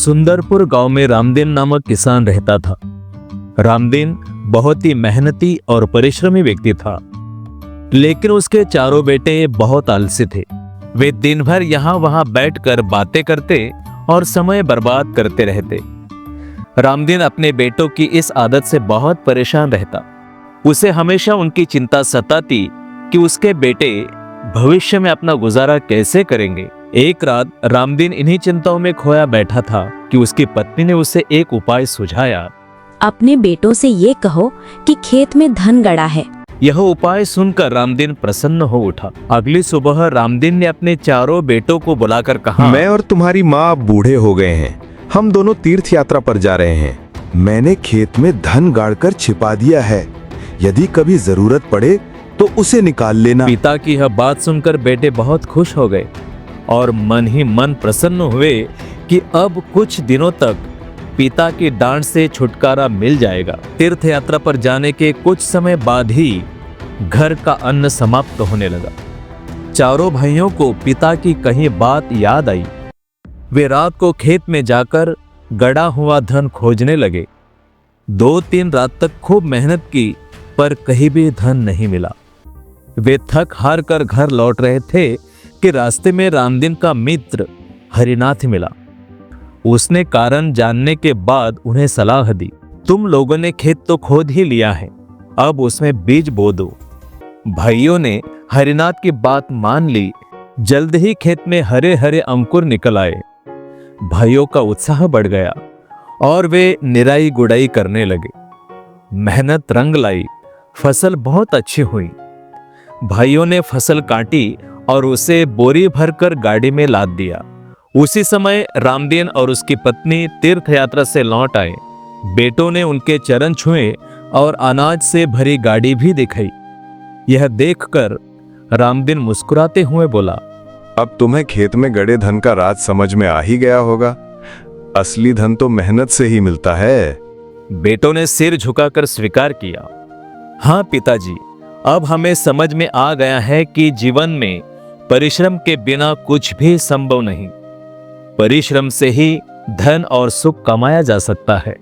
सुंदरपुर गांव में रामदीन नामक किसान रहता था। रामदीन बहुत ही मेहनती और परिश्रमी व्यक्ति था, लेकिन उसके चारों बेटे बहुत आलसी थे। वे दिन भर यहाँ वहां बैठकर बातें करते और समय बर्बाद करते रहते। रामदीन अपने बेटों की इस आदत से बहुत परेशान रहता। उसे हमेशा उनकी चिंता सताती कि उसके बेटे भविष्य में अपना गुजारा कैसे करेंगे। एक रात रामदीन इन्हीं चिंताओं में खोया बैठा था कि उसकी पत्नी ने उसे एक उपाय सुझाया। अपने बेटों से ये कहो कि खेत में धन गड़ा है। यह उपाय सुनकर रामदीन प्रसन्न हो उठा। अगली सुबह रामदीन ने अपने चारों बेटों को बुलाकर कहा, मैं और तुम्हारी माँ बूढ़े हो गए हैं, हम दोनों तीर्थ यात्रा पर जा रहे हैं। मैंने खेत में धन गाड़कर छिपा दिया है, यदि कभी जरूरत पड़े तो उसे निकाल लेना। पिता की यह बात सुनकर बेटे बहुत खुश हो गए और मन ही मन प्रसन्न हुए कि अब कुछ दिनों तक पिता की डांट से छुटकारा मिल जाएगा। तीर्थ यात्रा पर जाने के कुछ समय बाद ही घर का अन्न समाप्त होने लगा। चारों भाइयों को पिता की कही बात याद आई। वे रात को खेत में जाकर गड़ा हुआ धन खोजने लगे। 2-3 रात तक खूब मेहनत की, पर कहीं भी धन नहीं मिला। वे थक हार कर घर लौट रहे थे कि रास्ते में रामदीन का मित्र हरिनाथ मिला। उसने कारण जानने के बाद उन्हें सलाह दी, तुम लोगों ने खेत तो खोद ही लिया है, अब उसमें बीज बो दो। भाइयों ने हरिनाथ की बात मान ली। जल्द ही खेत में हरे हरे अंकुर निकल आए। भाइयों का उत्साह बढ़ गया और वे निराई गुड़ाई करने लगे। मेहनत रंग लाई, फसल बहुत अच्छी हुई। भाइयों ने फसल काटी और उसे बोरी भरकर गाड़ी में लाद दिया। उसी समय रामदीन और उसकी पत्नी तीर्थ यात्रा से लौट आए। बेटों ने उनके चरण छुए और अनाज से भरी गाड़ी भी दिखाई। यह देखकर रामदीन मुस्कुराते हुए बोला, अब तुम्हें खेत में गड़े धन का राज समझ में आ ही गया होगा। असली धन तो मेहनत से ही मिलता है। बेटों ने सिर झुकाकर स्वीकार किया, हाँ पिताजी, अब हमें समझ में आ गया है कि जीवन में परिश्रम के बिना कुछ भी संभव नहीं। परिश्रम से ही धन और सुख कमाया जा सकता है।